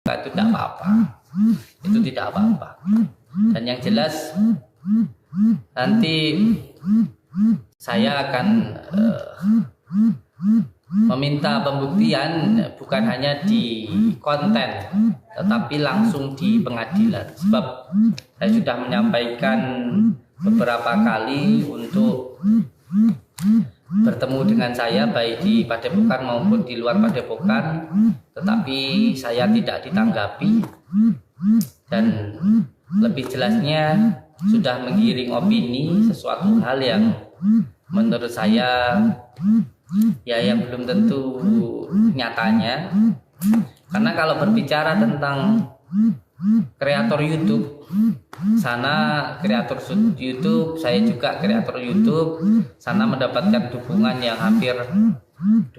itu tidak apa-apa, itu tidak apa-apa. Dan yang jelas nanti saya akan meminta pembuktian bukan hanya di konten tetapi langsung di pengadilan, sebab saya sudah menyampaikan beberapa kali untuk bertemu dengan saya baik di Padepokan maupun di luar Padepokan, tetapi saya tidak ditanggapi, dan lebih jelasnya sudah menggiring opini sesuatu hal yang menurut saya ya yang belum tentu nyatanya. Karena kalau berbicara tentang kreator YouTube, sana kreator YouTube, saya juga kreator YouTube, sana mendapatkan dukungan yang hampir 20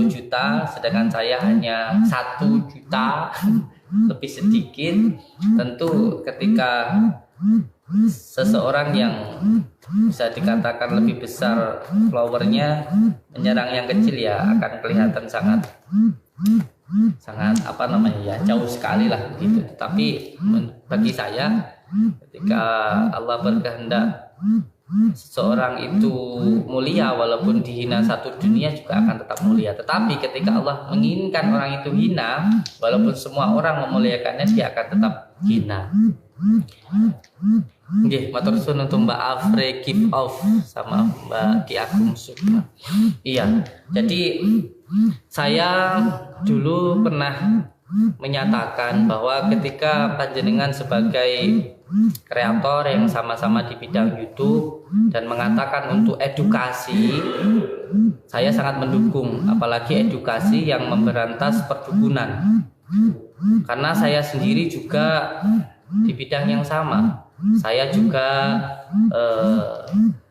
juta, sedangkan saya hanya 1 juta lebih sedikit. Tentu ketika seseorang yang bisa dikatakan lebih besar followernya menyerang yang kecil, ya akan kelihatan sangat apa namanya ya, jauh sekali lah gitu. Tetapi bagi saya, ketika Allah berkehendak seseorang itu mulia, walaupun dihina satu dunia juga akan tetap mulia. Tetapi ketika Allah menginginkan orang itu hina, walaupun semua orang memuliakannya, dia akan tetap hina. Nggih, matur suwun untuk Mbak Afre give off sama Mbak Ki Agung Sukma. Iya, jadi saya dulu pernah menyatakan bahwa ketika panjenengan sebagai kreator yang sama-sama di bidang YouTube dan mengatakan untuk edukasi, saya sangat mendukung, apalagi edukasi yang memberantas perdukunan. Karena saya sendiri juga di bidang yang sama. Saya juga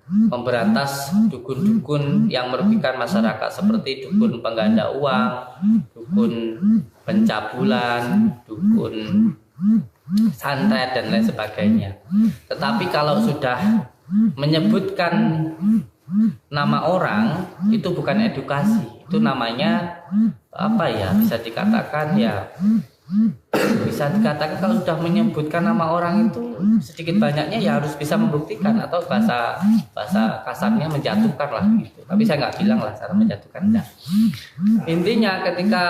memberantas dukun-dukun yang merugikan masyarakat, seperti dukun pengganda uang, dukun pencabulan, dukun santet dan lain sebagainya. Tetapi kalau sudah menyebutkan nama orang, itu bukan edukasi, itu namanya apa ya, bisa dikatakan kalau sudah menyebutkan nama orang itu sedikit banyaknya ya harus bisa membuktikan, atau bahasa kasarnya menjatuhkan lah gitu. Tapi saya nggak bilang lah cara menjatuhkan, enggak. Intinya ketika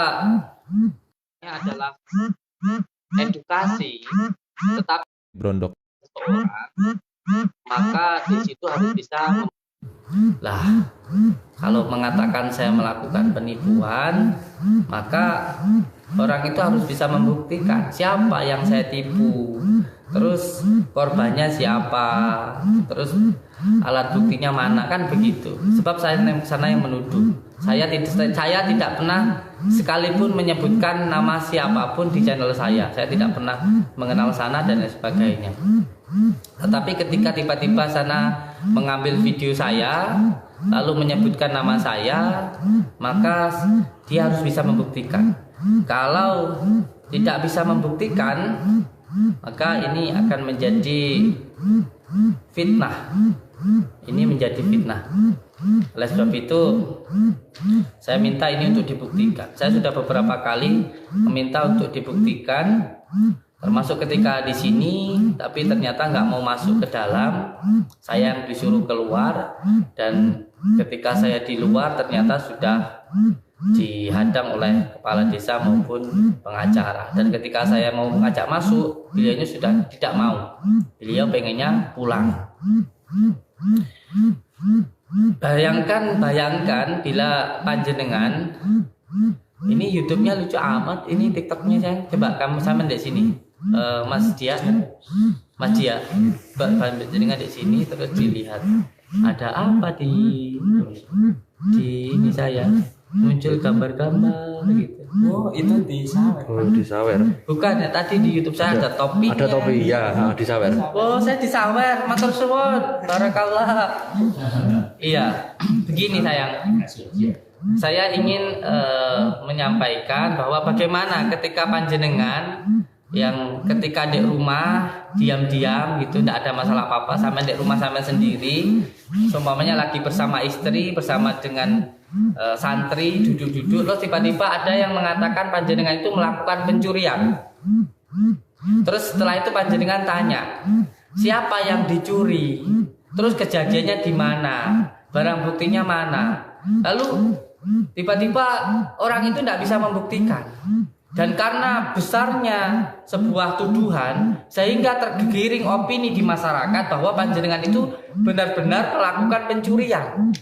ini adalah edukasi tetapi berondok seseorang, maka di situ harus bisa lah. Kalau mengatakan saya melakukan penipuan, maka orang itu harus bisa membuktikan siapa yang saya tipu, terus korbannya siapa, terus alat buktinya mana, kan begitu. Sebab saya sana yang menuduh. Saya tidak pernah sekalipun menyebutkan nama siapapun di channel saya. Saya tidak pernah mengenal sana dan lain sebagainya. Tetapi ketika tiba-tiba sana mengambil video saya lalu menyebutkan nama saya, maka dia harus bisa membuktikan. Kalau tidak bisa membuktikan, maka ini akan menjadi fitnah. Ini menjadi fitnah. Oleh sebab itu saya minta ini untuk dibuktikan. Saya sudah beberapa kali meminta untuk dibuktikan, termasuk ketika di sini, tapi ternyata nggak mau masuk ke dalam. Saya yang disuruh keluar, dan ketika saya di luar ternyata sudah dihadang oleh kepala desa maupun pengacara. Dan ketika saya mau mengajak masuk, beliaunya sudah tidak mau. Beliau pengennya pulang. Bayangkan bila panjenengan, ini YouTube-nya lucu amat, ini TikTok-nya saya. Coba kamu sama di sini, Mas Dia, panjenengan di sini, terus dilihat ada apa di ini saya muncul gambar-gambar gitu. Oh, itu di Sawer. Oh, di Sawer. Bukan ya, tadi di YouTube saya ada topi. Ada topi ya, di Sawer. Oh, saya di Sawer. Matur suwun. Barakallah. Iya, begini sayang. Saya ingin menyampaikan bahwa bagaimana ketika panjenengan yang ketika di rumah diam-diam gitu, tidak ada masalah apa-apa, sampai di rumah sampai sendiri, seumpamanya lagi bersama istri, bersama dengan santri duduk-duduk, terus tiba-tiba ada yang mengatakan panjenengan itu melakukan pencurian. Terus setelah itu panjenengan tanya, siapa yang dicuri? Terus kejadiannya di mana? Barang buktinya mana? Lalu tiba-tiba orang itu tidak bisa membuktikan. Dan karena besarnya sebuah tuduhan, sehingga tergiring opini di masyarakat bahwa panjenengan itu benar-benar melakukan pencurian.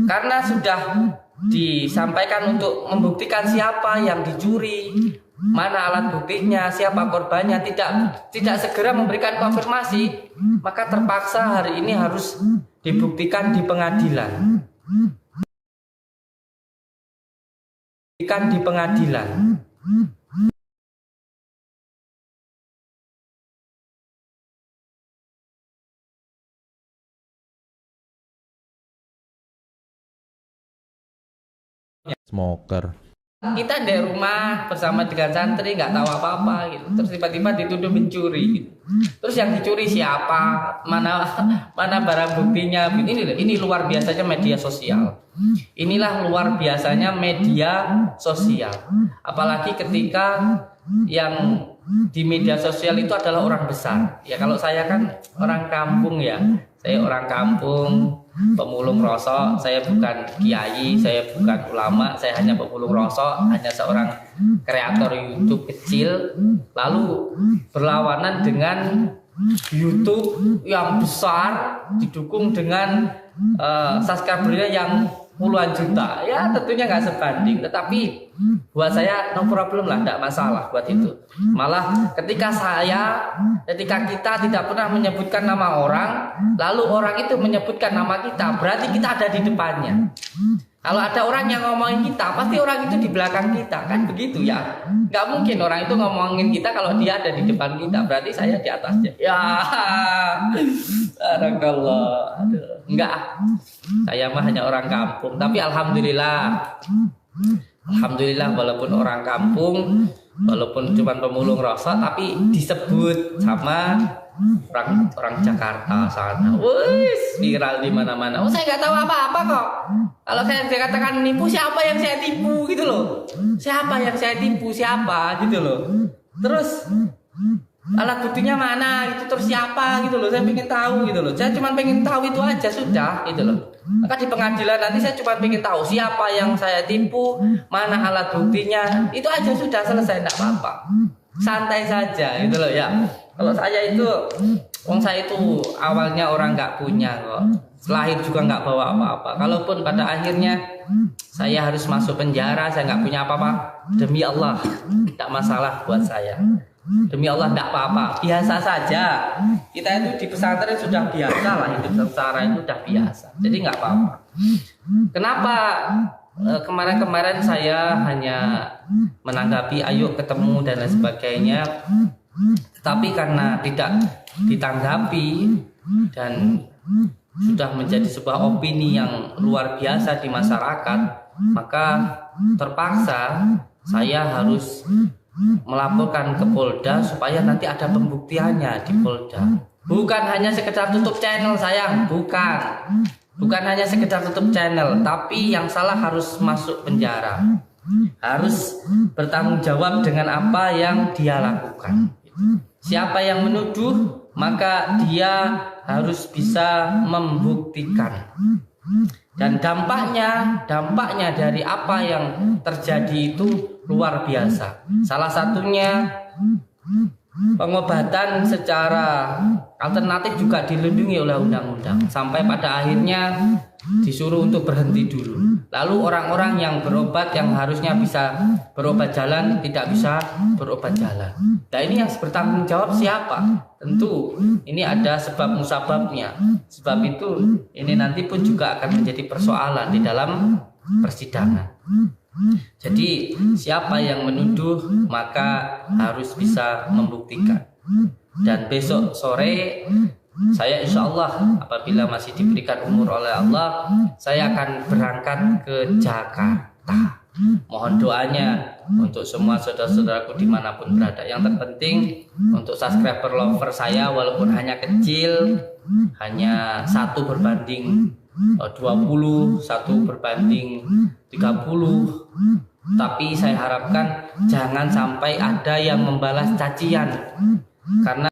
Karena sudah disampaikan untuk membuktikan siapa yang dicuri, mana alat buktinya, siapa korbannya, tidak segera memberikan konfirmasi, maka terpaksa hari ini harus dibuktikan di pengadilan. Di pengadilan. Smoker. Kita di rumah bersama dengan santri nggak tahu apa-apa gitu. Terus tiba-tiba dituduh mencuri gitu. Terus yang dicuri siapa? Mana barang buktinya? Ini luar biasanya media sosial. Inilah luar biasanya media sosial. Apalagi ketika yang di media sosial itu adalah orang besar. Ya kalau saya kan orang kampung ya. Saya orang kampung, pemulung rosok. Saya bukan kiai, saya bukan ulama, saya hanya pemulung rosok, hanya seorang kreator YouTube kecil. Lalu berlawanan dengan YouTube yang besar, didukung dengan subscribernya yang puluhan juta. Ya tentunya nggak sebanding, tetapi buat saya no problem lah, tidak masalah buat itu. Malah ketika kita tidak pernah menyebutkan nama orang, lalu orang itu menyebutkan nama kita, berarti kita ada di depannya. Kalau ada orang yang ngomongin kita, pasti orang itu di belakang kita, kan begitu ya. Nggak mungkin orang itu ngomongin kita kalau dia ada di depan kita, berarti saya di atasnya. Ya, barakallah. Enggak, saya mah hanya orang kampung. Tapi alhamdulillah walaupun orang kampung, walaupun cuma pemulung rosok, tapi disebut sama orang Jakarta sana. Wis viral di mana-mana. Oh, saya nggak tahu apa-apa kok. Kalau saya dikatakan nipu, siapa yang saya tipu gitu loh. Siapa yang saya tipu, siapa gitu loh. Terus alat buktinya mana gitu, terus siapa gitu loh. Saya pengen tahu gitu loh. Saya cuma pengen tahu itu aja sudah gitu loh. Maka di pengadilan nanti saya cuma pengen tahu siapa yang saya tipu, mana alat buktinya. Itu aja sudah selesai, enggak apa-apa. Santai saja gitu loh ya. Kalau saya itu, saya itu awalnya orang nggak punya kok. Lahir juga nggak bawa apa-apa. Kalaupun pada akhirnya saya harus masuk penjara, saya nggak punya apa-apa, demi Allah, tidak masalah buat saya. Demi Allah tidak apa-apa, biasa saja. Kita itu di pesantren sudah biasa lah, hidup sengsara itu sudah biasa. Jadi nggak apa-apa. Kenapa kemarin-kemarin saya hanya menanggapi ayo ketemu dan lain sebagainya, tetapi karena tidak ditanggapi dan sudah menjadi sebuah opini yang luar biasa di masyarakat, maka terpaksa saya harus melaporkan ke Polda supaya nanti ada pembuktiannya di Polda. Bukan hanya sekedar tutup channel sayang, bukan hanya sekedar tutup channel, tapi yang salah harus masuk penjara, harus bertanggung jawab dengan apa yang dia lakukan. Siapa yang menuduh, maka dia harus bisa membuktikan. Dan dampaknya dari apa yang terjadi itu luar biasa. Salah satunya pengobatan secara alternatif juga dilindungi oleh undang-undang. Sampai pada akhirnya disuruh untuk berhenti dulu. Lalu orang-orang yang berobat yang harusnya bisa berobat jalan tidak bisa berobat jalan. Nah ini yang bertanggung jawab siapa? Tentu ini ada sebab musababnya. Sebab itu ini nanti pun juga akan menjadi persoalan di dalam persidangan. Jadi siapa yang menuduh maka harus bisa membuktikan. Dan besok sore saya insya Allah apabila masih diberikan umur oleh Allah, saya akan berangkat ke Jakarta. Mohon doanya untuk semua saudara-saudaraku dimanapun berada. Yang terpenting untuk subscriber lover saya, walaupun hanya kecil, hanya 1 berbanding 20, 1/30. Tapi saya harapkan jangan sampai ada yang membalas cacian, karena